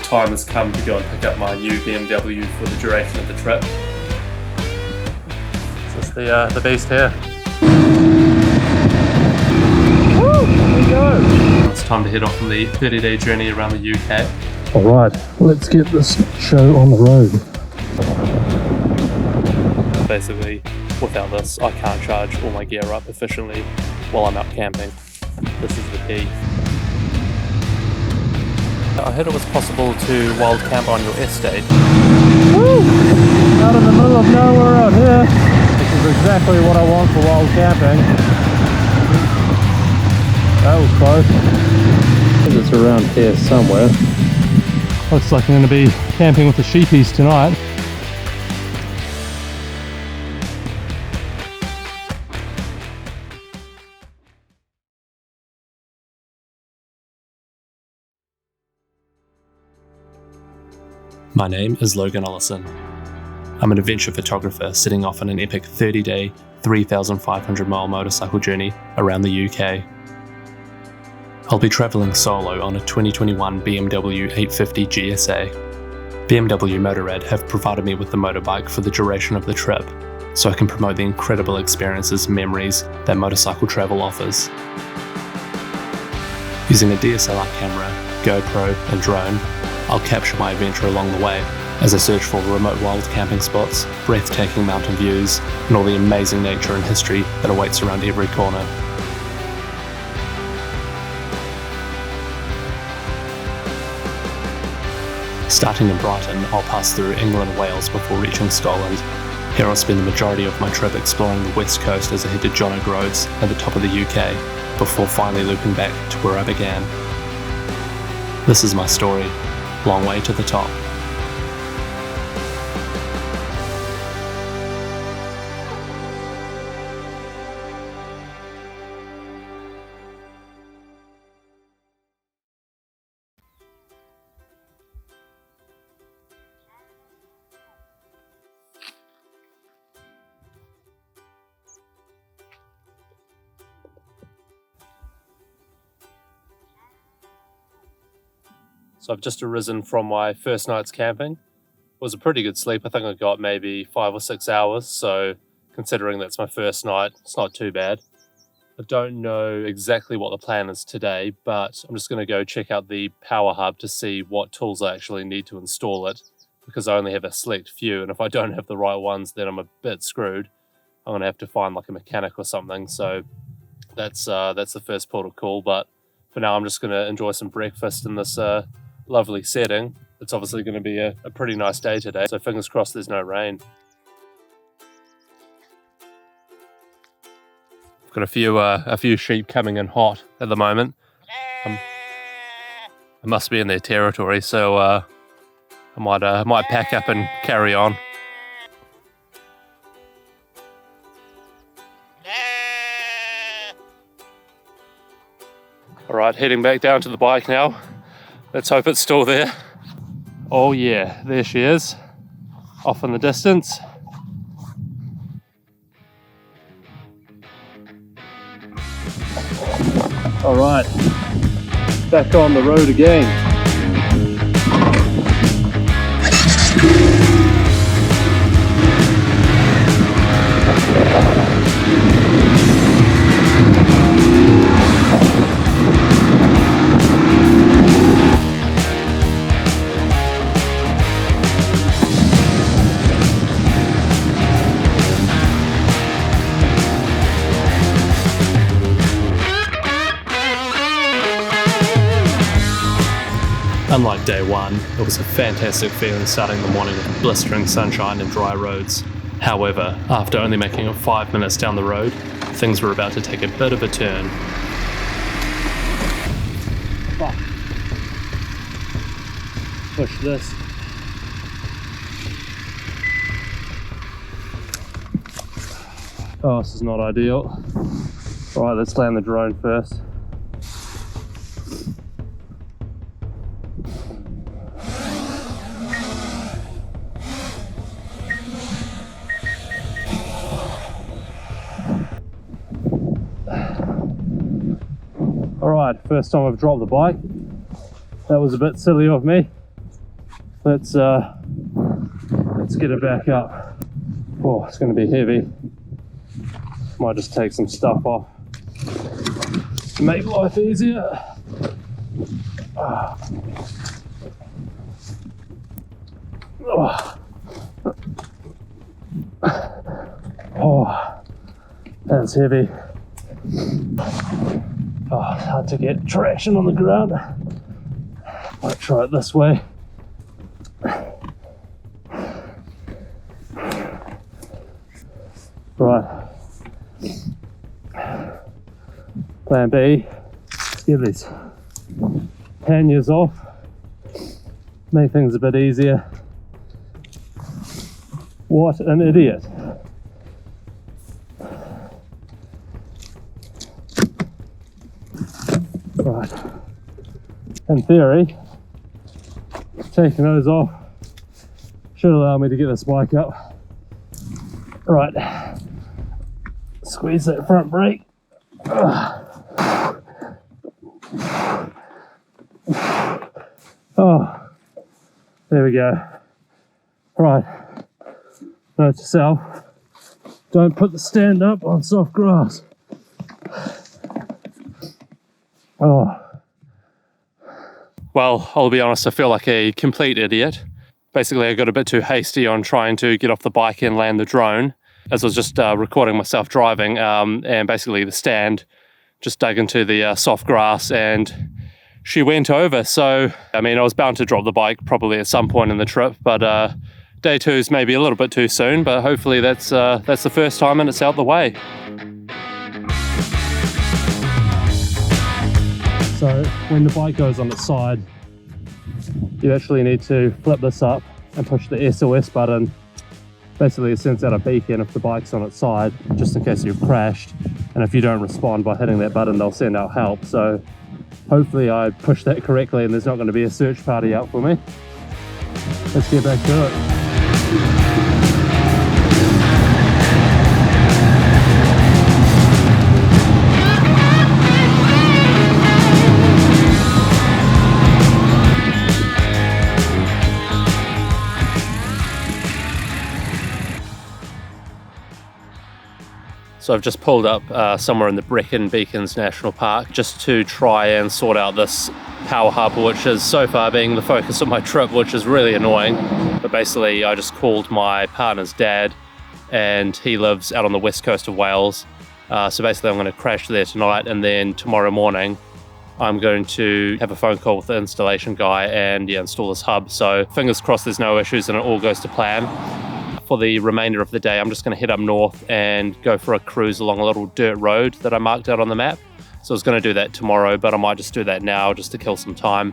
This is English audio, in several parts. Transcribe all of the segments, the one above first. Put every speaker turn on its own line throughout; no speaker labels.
time has come to go and pick up my new BMW for the duration of the trip. This is the beast here. Woo! Here we go! It's time to head off on the 30-day journey around the UK.
Alright, let's get this show on the road.
Basically, without this, I can't charge all my gear up efficiently while I'm out camping. This is the key. I heard it was possible to wild camp on your estate.
Woo! Out in the middle of nowhere out here. This is exactly what I want for wild camping. That was close. I think it's around here somewhere. Looks like I'm going to be camping with the sheepies tonight.
My name is Logan Ollison. I'm an adventure photographer setting off on an epic 30-day, 3,500-mile motorcycle journey around the UK. I'll be travelling solo on a 2021 BMW 850 GSA. BMW Motorrad have provided me with the motorbike for the duration of the trip, so I can promote the incredible experiences and memories that motorcycle travel offers. Using a DSLR camera, GoPro and drone, I'll capture my adventure along the way as I search for remote wild camping spots, breathtaking mountain views, and all the amazing nature and history that awaits around every corner. Starting in Brighton, I'll pass through England and Wales before reaching Scotland. Here I'll spend the majority of my trip exploring the west coast as I head to John O'Groats at the top of the UK, before finally looping back to where I began. This is my story. Long way to the top. So I've just arisen from my first night's camping. It was a pretty good sleep. I think I got maybe 5 or 6 hours. So considering that's my first night, it's not too bad. I don't know exactly what the plan is today, but I'm just going to go check out the power hub to see what tools I actually need to install it, because I only have a select few. And if I don't have the right ones, then I'm a bit screwed. I'm going to have to find like a mechanic or something. So that's the first port of call. But for now, I'm just going to enjoy some breakfast in this lovely setting. It's obviously going to be a pretty nice day today, so fingers crossed there's no rain. I've got a few sheep coming in hot at the moment. I must be in their territory, so I might pack up and carry on. All right, heading back down to the bike now. Let's hope it's still there. Oh yeah, there she is, off in the distance.
All right, back on the road again.
Unlike day one, it was a fantastic feeling starting the morning with blistering sunshine and dry roads. However, after only making it 5 minutes down the road, things were about to take a bit of a turn.
Fuck. Push this. Oh, this is not ideal. Alright, let's land the drone first. Alright, first time I've dropped the bike. That was a bit silly of me. let's get it back up. Oh, it's going to be heavy. Might just take some stuff off to make life easier. Oh, that's heavy. Oh, it's hard to get traction on the ground. Might try it this way. Right. Plan B, let's get these panniers off, make things a bit easier. What an idiot. Right. In theory, taking those off should allow me to get this bike up. Right. Squeeze that front brake. Oh, there we go. Right. Note to self, don't put the stand up on soft grass. Oh.
Well, I'll be honest, I feel like a complete idiot. Basically, I got a bit too hasty on trying to get off the bike and land the drone, as I was just recording myself driving, and basically the stand just dug into the soft grass and she went over. So, I mean, I was bound to drop the bike probably at some point in the trip, but day 2 is maybe a little bit too soon, but hopefully that's the first time and it's out the way.
So when the bike goes on its side, you actually need to flip this up and push the SOS button. Basically it sends out a beacon if the bike's on its side, just in case you've crashed. And if you don't respond by hitting that button, they'll send out help. So hopefully I pushed that correctly and there's not going to be a search party out for me. Let's get back to it.
So I've just pulled up somewhere in the Brecon Beacons National Park just to try and sort out this power hub, which is so far being the focus of my trip, which is really annoying. But basically I just called my partner's dad and he lives out on the west coast of Wales. So basically I'm going to crash there tonight, and then tomorrow morning I'm going to have a phone call with the installation guy and install this hub. So fingers crossed there's no issues and it all goes to plan. For the remainder of the day, I'm just going to head up north and go for a cruise along a little dirt road that I marked out on the map. So I was going to do that tomorrow, but I might just do that now just to kill some time.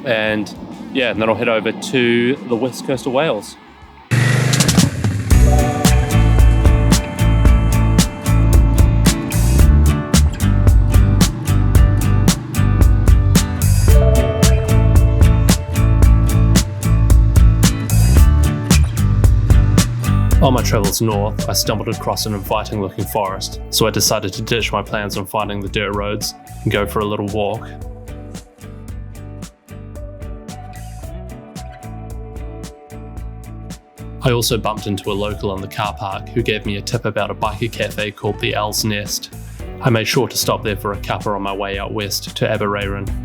And yeah, and then I'll head over to the west coast of Wales. On my travels north, I stumbled across an inviting looking forest, so I decided to ditch my plans on finding the dirt roads and go for a little walk. I also bumped into a local in the car park who gave me a tip about a biker cafe called the Bwlch Nant. I made sure to stop there for a cuppa on my way out west to Aberaeron.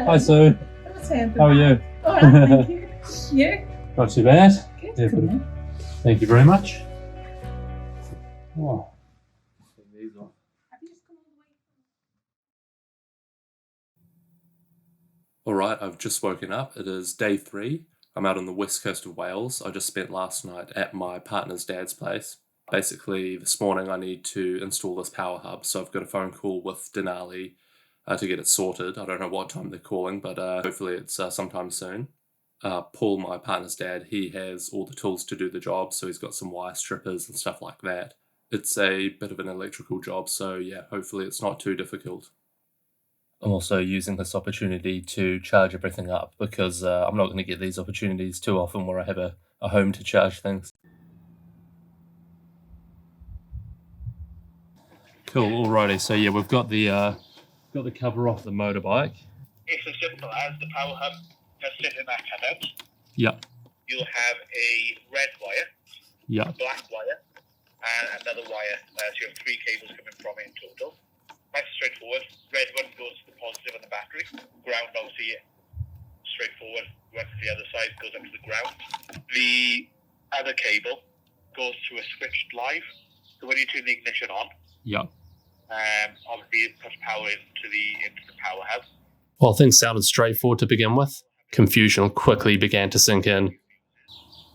Hi Sue, how are you?
All right, thank you. You?
Not too bad.
Good.
Yeah,
Good, man.
thank you very much. Oh.
Have you just come all the way?
Alright, I've just woken up. It is day 3. I'm out on the west coast of Wales. I just spent last night at my partner's dad's place. Basically, this morning I need to install this power hub, so I've got a phone call with Denali to get it sorted. I don't know what time they're calling, but hopefully it's sometime soon. Paul, my partner's dad, he has all the tools to do the job, so he's got some wire strippers and stuff like that. It's a bit of an electrical job, so yeah, hopefully it's not too difficult. I'm also using this opportunity to charge everything up because I'm not going to get these opportunities too often where I have a home to charge things. Cool, alrighty, so yeah, we've got the cover off the motorbike.
It's as simple as the power hub just sit in that cutout.
Yep.
You'll have a red wire,
Yep.
a black wire, and another wire. So you have 3 cables coming from it in total. Nice and straightforward. Red one goes to the positive on the battery. Ground, obviously, straightforward. Runs to the other side, goes up to the ground. The other cable goes to a switched live. So when you turn the ignition on,
Yep.
obviously it puts power into the power hub.
While things sounded straightforward to begin with, confusion quickly began to sink in.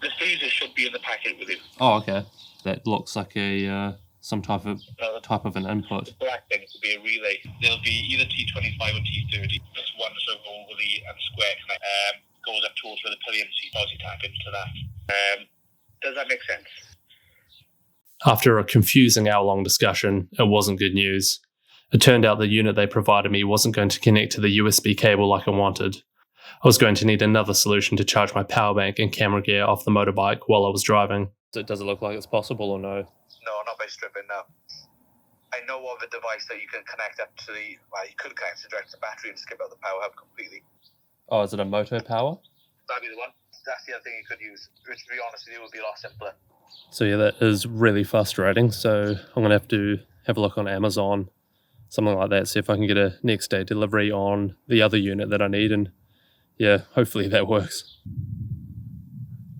The fuses should be in the packet with you.
Oh, okay. That looks like a some type of an input.
The black thing will be a relay. There'll be either T25 or T30. This one is over ovally and square connect. Goes up towards where the pillion seat. Obviously tap into that. Does that make sense?
After a confusing hour-long discussion, it wasn't good news. It turned out the unit they provided me wasn't going to connect to the USB cable like I wanted. I was going to need another solution to charge my power bank and camera gear off the motorbike while I was driving. Does it look like it's possible or no?
No, not by stripping, no. I know of a device that you can connect up to you could connect it direct to the battery and skip out the power hub completely.
Oh, is it a moto power?
That'd be the one. That's the other thing you could use, which to be honest with you would be a lot simpler.
So yeah, that is really frustrating. So I'm going to have to have a look on Amazon, something like that, see if I can get a next day delivery on the other unit that I need, and yeah, hopefully that works.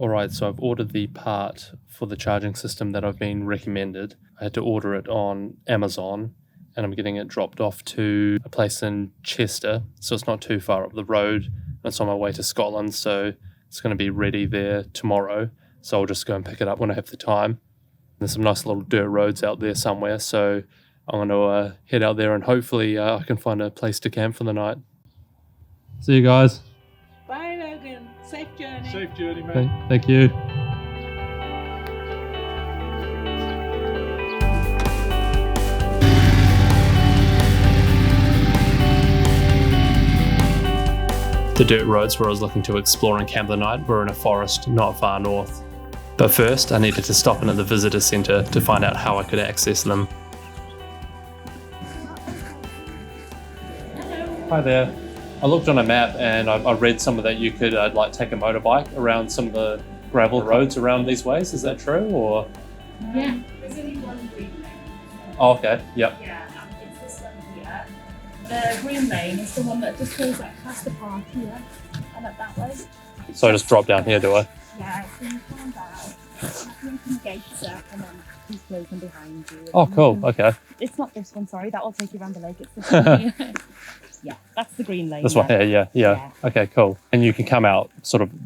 Alright, so I've ordered the part for the charging system that I've been recommended. I had to order it on Amazon, and I'm getting it dropped off to a place in Chester, so it's not too far up the road. It's on my way to Scotland, so it's going to be ready there tomorrow. So I'll just go and pick it up when I have the time. There's some nice little dirt roads out there somewhere, so I'm going to head out there and hopefully I can find a place to camp for the night. See you guys.
Bye, Logan. Safe journey.
Safe journey, mate.
Thank you. The dirt roads where I was looking to explore and camp the night were in a forest not far north. But first, I needed to stop in at the visitor centre to find out how I could access them. Hi there. I looked on a map and I read somewhere that you could take a motorbike around some of the gravel roads around these ways. Is that true, or?
Yeah, there's only one green lane.
Oh, okay. Yep.
Yeah, it's this one here. The green lane is the one that just goes like past the park here and up that way.
So I just drop down here, do I?
Yeah, so you find out. You open the gates up and then he's closing behind you.
Oh, cool. Okay.
It's not this one, sorry. That will take you around the lake. It's this one here. Yeah, that's the green lane.
This one here, yeah. Okay, cool. And you can come out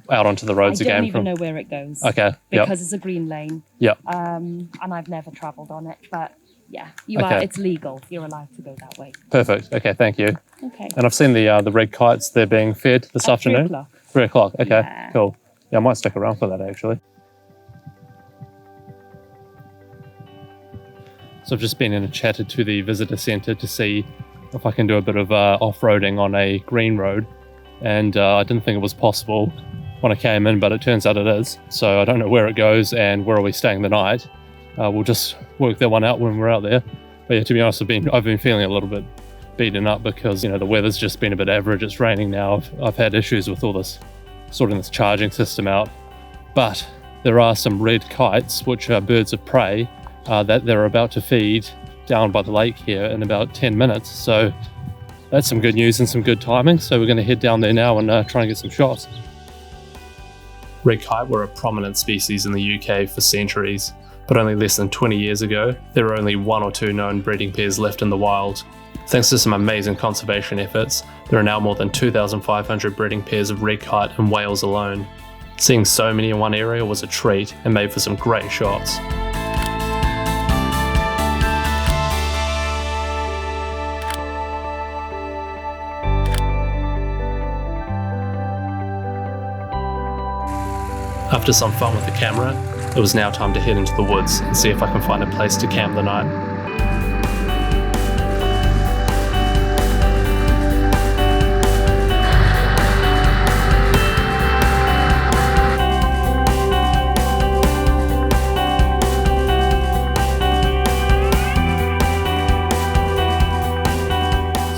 onto the roads again.
I don't even know where it goes.
Okay.
Because it's a green lane.
Yep.
And I've never travelled on it, but yeah,
Okay.
it's legal. You're allowed to go that way.
Perfect. Okay, thank you.
Okay.
And I've seen the red kites. They're being fed this
At
afternoon.
3:00.
3 o'clock. Okay,
Yeah.
cool. Yeah, I might stick around for that actually. So I've just been in and chatted to the visitor centre to see if I can do a bit of off-roading on a green road, and I didn't think it was possible when I came in, but it turns out it is. So I don't know where it goes and where are we staying the night. We'll just work that one out when we're out there. But yeah, to be honest, I've been feeling a little bit beaten up because the weather's just been a bit average. It's raining now. I've had issues with all this sorting this charging system out, but there are some red kites, which are birds of prey, that they're about to feed down by the lake here in about 10 minutes. So that's some good news and some good timing. So we're going to head down there now and try and get some shots. Red kite were a prominent species in the UK for centuries, but only less than 20 years ago, there were only 1 or 2 known breeding pairs left in the wild. Thanks to some amazing conservation efforts, there are now more than 2,500 breeding pairs of red kite in Wales alone. Seeing so many in one area was a treat and made for some great shots.
After some fun with the camera, it was now time to head into the woods and see if I can find a place to camp the night.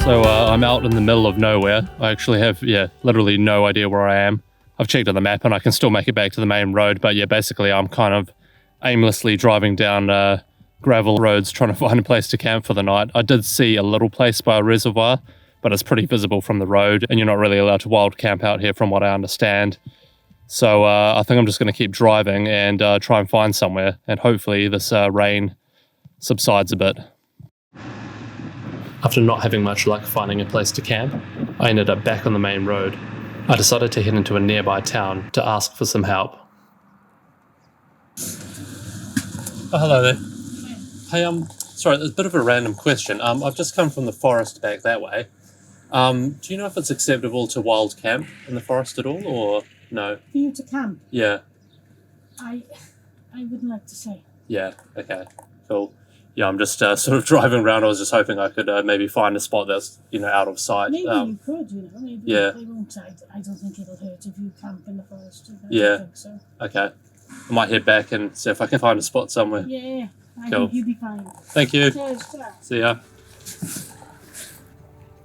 So I'm out in the middle of nowhere. I actually have, literally no idea where I am. I've checked on the map and I can still make it back to the main road, but yeah, basically I'm kind of aimlessly driving down gravel roads trying to find a place to camp for the night. I did see a little place by a reservoir, but it's pretty visible from the road and you're not really allowed to wild camp out here from what I understand. So I think I'm just going to keep driving and try and find somewhere, and hopefully this rain subsides a bit. After not having much luck finding a place to camp, I ended up back on the main road. I decided to head into a nearby town to ask for some help.
Oh, hello there. Hey, sorry, there's a bit of a random question. I've just come from the forest back that way. Do you know if it's acceptable to wild camp in the forest at all, or no?
For you to camp?
Yeah.
I wouldn't like to say.
Yeah, okay, cool. Yeah, I'm just sort of driving around. I was just hoping I could maybe find a spot that's, out of sight.
Maybe you could, maybe
yeah.
They won't. I don't think it'll hurt if you camp in the forest. I
don't
think so.
Okay. I might head back and see if I can find a spot somewhere.
Yeah, I
cool.
think you'll be fine.
Thank you.
Cheers.
See ya.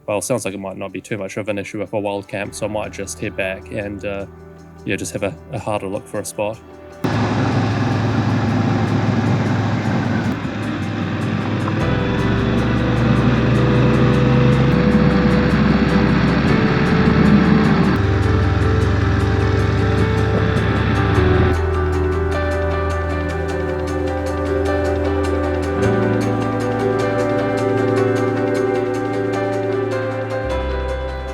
Well, sounds like it might not be too much of an issue with a wild camp, so I might just head back and just have a harder look for a spot.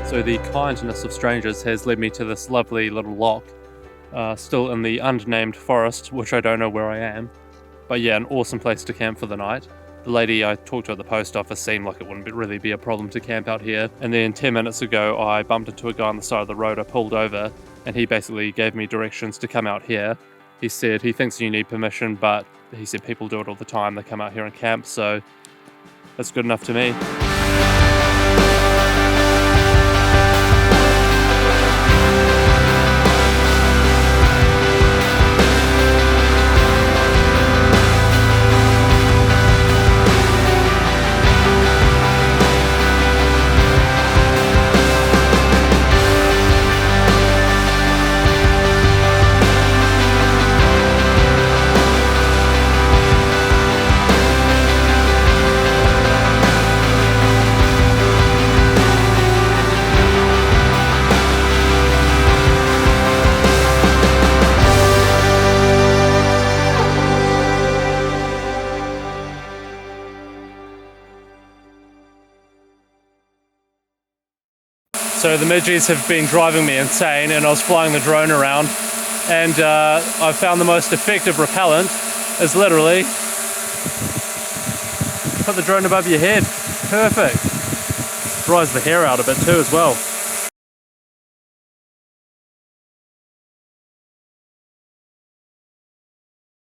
So the kindness of strangers has led me to this lovely little loch, still in the unnamed forest, which I don't know where I am. But yeah, an awesome place to camp for the night. The lady I talked to at the post office seemed like it wouldn't really be a problem to camp out here. And then 10 minutes ago, I bumped into a guy on the side of the road. I pulled over and he basically gave me directions to come out here. He said he thinks you need permission, but he said people do it all the time. They come out here and camp, so that's good enough to me. So the midges have been driving me insane, and I was flying the drone around, and I found the most effective repellent is literally put the drone above your head. Perfect. Dries the hair out a bit too as well.